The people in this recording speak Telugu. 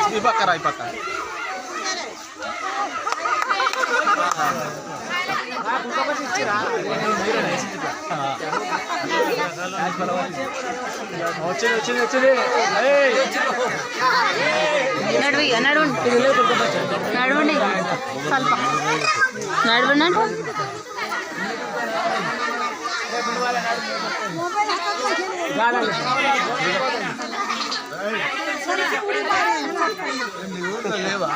ఈ పక్క రా, ఈ పక్క. వచ్చింది నడవండి ಸ್ವಲ್ಪ నడవండి. లేవా